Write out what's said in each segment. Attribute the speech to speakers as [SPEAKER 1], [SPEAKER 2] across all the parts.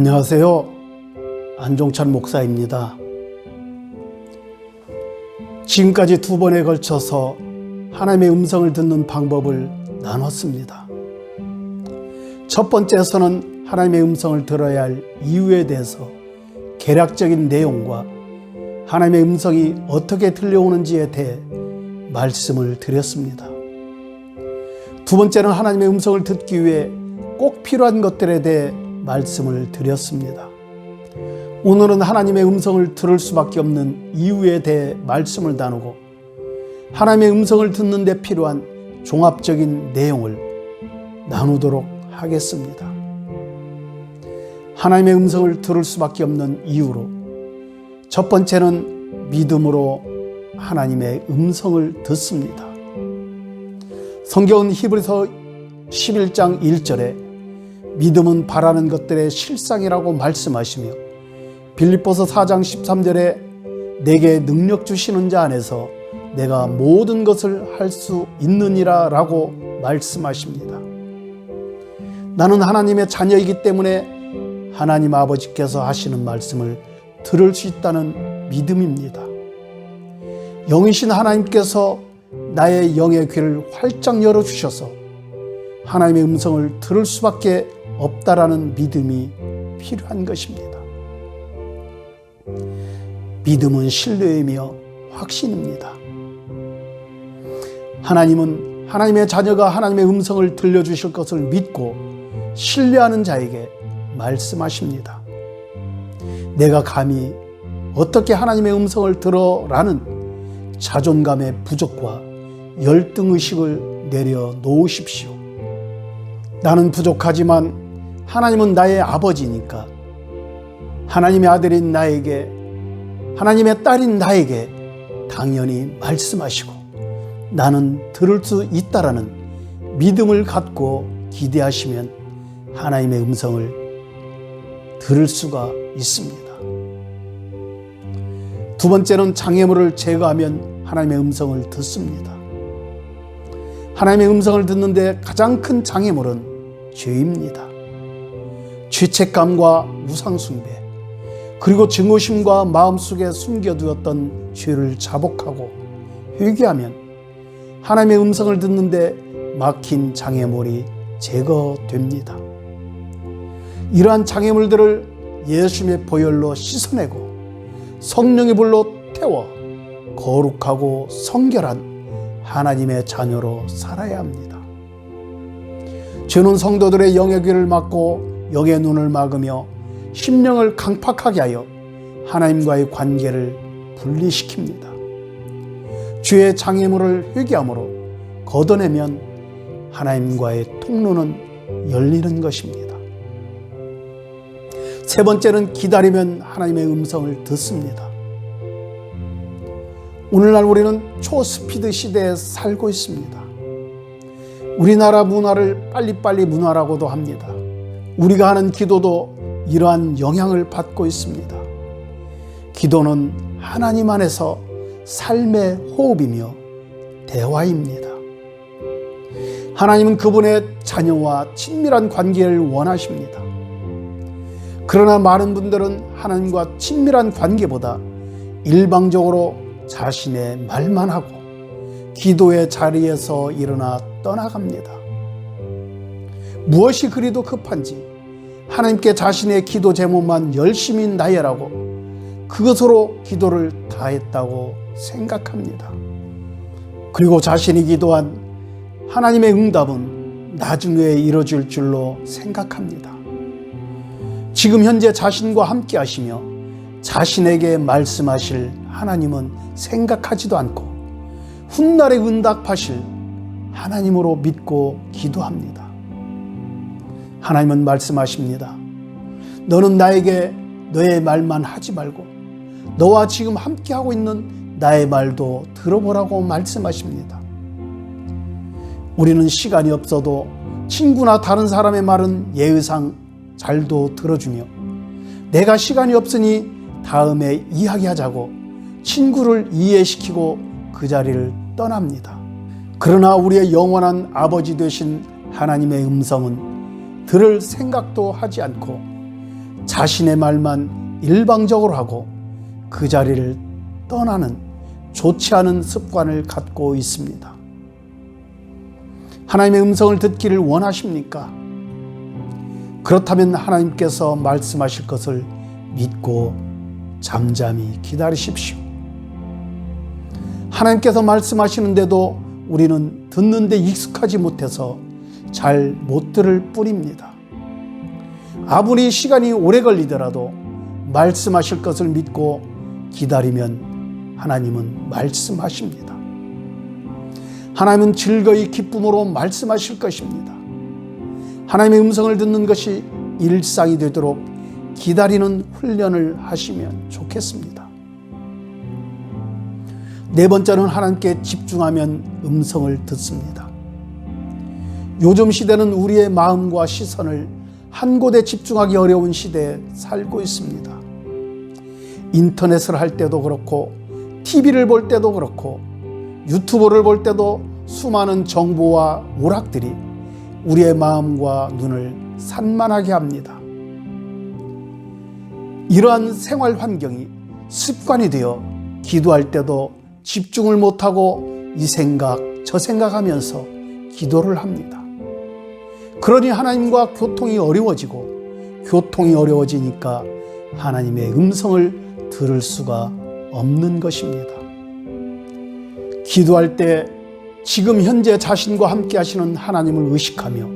[SPEAKER 1] 안녕하세요. 안종찬 목사입니다. 지금까지 2번에 걸쳐서 하나님의 음성을 듣는 방법을 나눴습니다. 첫 번째에서는 하나님의 음성을 들어야 할 이유에 대해서 개략적인 내용과 하나님의 음성이 어떻게 들려오는지에 대해 말씀을 드렸습니다. 두 번째는 하나님의 음성을 듣기 위해 꼭 필요한 것들에 대해 말씀을 드렸습니다. 오늘은 하나님의 음성을 들을 수밖에 없는 이유에 대해 말씀을 나누고 하나님의 음성을 듣는 데 필요한 종합적인 내용을 나누도록 하겠습니다. 하나님의 음성을 들을 수밖에 없는 이유로 첫 번째는 믿음으로 하나님의 음성을 듣습니다. 성경은 히브리서 11장 1절에 믿음은 바라는 것들의 실상이라고 말씀하시며 빌립보서 4장 13절에 내게 능력 주시는 자 안에서 내가 모든 것을 할 수 있느니라 라고 말씀하십니다. 나는 하나님의 자녀이기 때문에 하나님 아버지께서 하시는 말씀을 들을 수 있다는 믿음입니다. 영이신 하나님께서 나의 영의 귀를 활짝 열어주셔서 하나님의 음성을 들을 수밖에 없다라는 믿음이 필요한 것입니다. 믿음은 신뢰이며 확신입니다. 하나님은 하나님의 자녀가 하나님의 음성을 들려주실 것을 믿고 신뢰하는 자에게 말씀하십니다. 내가 감히 어떻게 하나님의 음성을 들어라는 자존감의 부족과 열등의식을 내려놓으십시오. 나는 부족하지만 하나님은 나의 아버지니까 하나님의 아들인 나에게, 하나님의 딸인 나에게 당연히 말씀하시고 나는 들을 수 있다라는 믿음을 갖고 기대하시면 하나님의 음성을 들을 수가 있습니다. 두 번째는 장애물을 제거하면 하나님의 음성을 듣습니다. 하나님의 음성을 듣는데 가장 큰 장애물은 죄입니다. 죄책감과 우상숭배, 그리고 증오심과 마음속에 숨겨두었던 죄를 자복하고 회개하면 하나님의 음성을 듣는데 막힌 장애물이 제거됩니다. 이러한 장애물들을 예수님의 보혈로 씻어내고 성령의 불로 태워 거룩하고 성결한 하나님의 자녀로 살아야 합니다. 죄는 성도들의 영의 귀를 막고 영의 눈을 막으며 심령을 강팍하게 하여 하나님과의 관계를 분리시킵니다. 죄의 장애물을 회개함으로 걷어내면 하나님과의 통로는 열리는 것입니다. 세 번째는 기다리면 하나님의 음성을 듣습니다. 오늘날 우리는 초스피드 시대에 살고 있습니다. 우리나라 문화를 빨리빨리 문화라고도 합니다. 우리가 하는 기도도 이러한 영향을 받고 있습니다. 기도는 하나님 안에서 삶의 호흡이며 대화입니다. 하나님은 그분의 자녀와 친밀한 관계를 원하십니다. 그러나 많은 분들은 하나님과 친밀한 관계보다 일방적으로 자신의 말만 하고 기도의 자리에서 일어나 떠나갑니다. 무엇이 그리도 급한지 하나님께 자신의 기도 제목만 열심히 나열하고 그것으로 기도를 다했다고 생각합니다. 그리고 자신이 기도한 하나님의 응답은 나중에 이루어질 줄로 생각합니다. 지금 현재 자신과 함께 하시며 자신에게 말씀하실 하나님은 생각하지도 않고 훗날에 응답하실 하나님으로 믿고 기도합니다. 하나님은 말씀하십니다. 너는 나에게 너의 말만 하지 말고 너와 지금 함께하고 있는 나의 말도 들어보라고 말씀하십니다. 우리는 시간이 없어도 친구나 다른 사람의 말은 예의상 잘도 들어주며 내가 시간이 없으니 다음에 이야기하자고 친구를 이해시키고 그 자리를 떠납니다. 그러나 우리의 영원한 아버지 되신 하나님의 음성은 들을 생각도 하지 않고 자신의 말만 일방적으로 하고 그 자리를 떠나는 좋지 않은 습관을 갖고 있습니다. 하나님의 음성을 듣기를 원하십니까? 그렇다면 하나님께서 말씀하실 것을 믿고 잠잠히 기다리십시오. 하나님께서 말씀하시는데도 우리는 듣는데 익숙하지 못해서 잘 못 들을 뿐입니다. 아무리 시간이 오래 걸리더라도 말씀하실 것을 믿고 기다리면 하나님은 말씀하십니다. 하나님은 즐거이 기쁨으로 말씀하실 것입니다. 하나님의 음성을 듣는 것이 일상이 되도록 기다리는 훈련을 하시면 좋겠습니다. 네 번째는 하나님께 집중하면 음성을 듣습니다. 요즘 시대는 우리의 마음과 시선을 한 곳에 집중하기 어려운 시대에 살고 있습니다. 인터넷을 할 때도 그렇고 TV를 볼 때도 그렇고 유튜브를 볼 때도 수많은 정보와 오락들이 우리의 마음과 눈을 산만하게 합니다. 이러한 생활 환경이 습관이 되어 기도할 때도 집중을 못하고 이 생각 저 생각하면서 기도를 합니다. 그러니 하나님과 교통이 어려워지고 교통이 어려워지니까 하나님의 음성을 들을 수가 없는 것입니다. 기도할 때 지금 현재 자신과 함께 하시는 하나님을 의식하며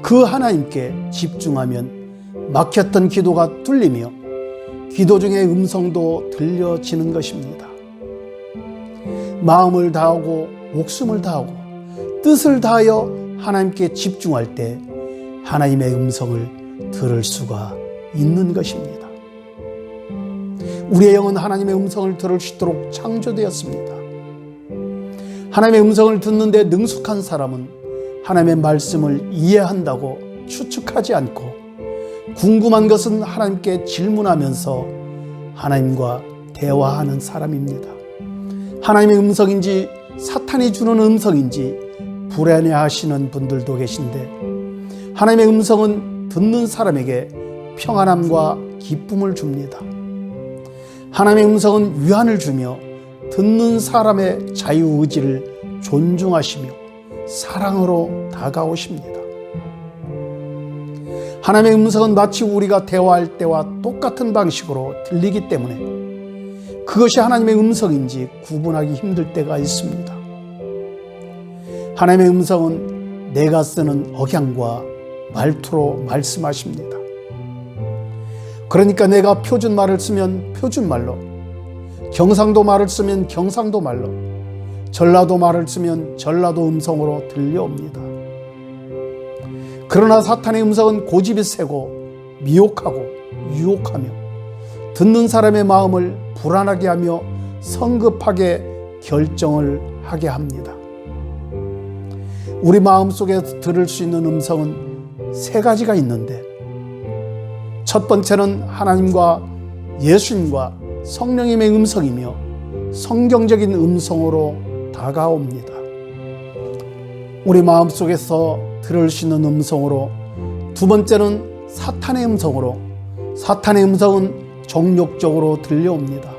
[SPEAKER 1] 그 하나님께 집중하면 막혔던 기도가 뚫리며 기도 중에 음성도 들려지는 것입니다. 마음을 다하고 목숨을 다하고 뜻을 다하여 하나님께 집중할 때 하나님의 음성을 들을 수가 있는 것입니다. 우리의 영은 하나님의 음성을 들을 수 있도록 창조되었습니다. 하나님의 음성을 듣는데 능숙한 사람은 하나님의 말씀을 이해한다고 추측하지 않고 궁금한 것은 하나님께 질문하면서 하나님과 대화하는 사람입니다. 하나님의 음성인지 사탄이 주는 음성인지 불안해하시는 분들도 계신데 하나님의 음성은 듣는 사람에게 평안함과 기쁨을 줍니다. 하나님의 음성은 위안을 주며 듣는 사람의 자유의지를 존중하시며 사랑으로 다가오십니다. 하나님의 음성은 마치 우리가 대화할 때와 똑같은 방식으로 들리기 때문에 그것이 하나님의 음성인지 구분하기 힘들 때가 있습니다. 하나님의 음성은 내가 쓰는 억양과 말투로 말씀하십니다. 그러니까 내가 표준 말을 쓰면 표준 말로, 경상도 말을 쓰면 경상도 말로, 전라도 말을 쓰면 전라도 음성으로 들려옵니다. 그러나 사탄의 음성은 고집이 세고 미혹하고 유혹하며 듣는 사람의 마음을 불안하게 하며 성급하게 결정을 하게 합니다. 우리 마음속에 들을 수 있는 음성은 세 가지가 있는데 첫 번째는 하나님과 예수님과 성령님의 음성이며 성경적인 음성으로 다가옵니다. 우리 마음속에서 들을 수 있는 음성으로 두 번째는 사탄의 음성으로 사탄의 음성은 정욕적으로 들려옵니다.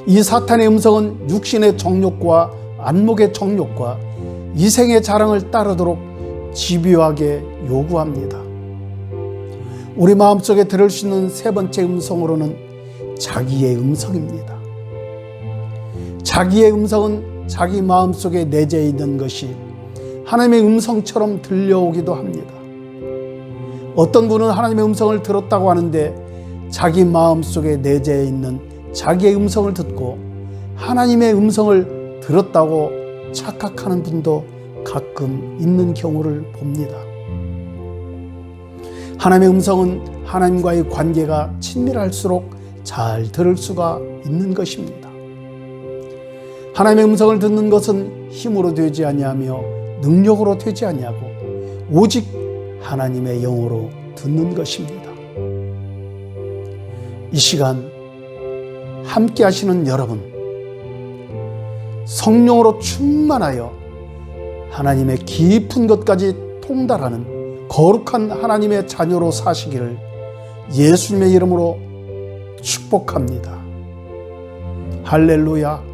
[SPEAKER 1] 이 사탄의 음성은 육신의 정욕과 안목의 정욕과 이생의 자랑을 따르도록 집요하게 요구합니다. 우리 마음속에 들을 수 있는 세 번째 음성으로는 자기의 음성입니다. 자기의 음성은 자기 마음속에 내재해 있는 것이 하나님의 음성처럼 들려오기도 합니다. 어떤 분은 하나님의 음성을 들었다고 하는데 자기 마음속에 내재해 있는 자기의 음성을 듣고 하나님의 음성을 들었다고 착각하는 분도 가끔 있는 경우를 봅니다. 하나님의 음성은 하나님과의 관계가 친밀할수록 잘 들을 수가 있는 것입니다. 하나님의 음성을 듣는 것은 힘으로 되지 아니하며 능력으로 되지 아니하고 오직 하나님의 영으로 듣는 것입니다. 이 시간 함께 하시는 여러분, 성령으로 충만하여 하나님의 깊은 것까지 통달하는 거룩한 하나님의 자녀로 사시기를 예수님의 이름으로 축복합니다. 할렐루야.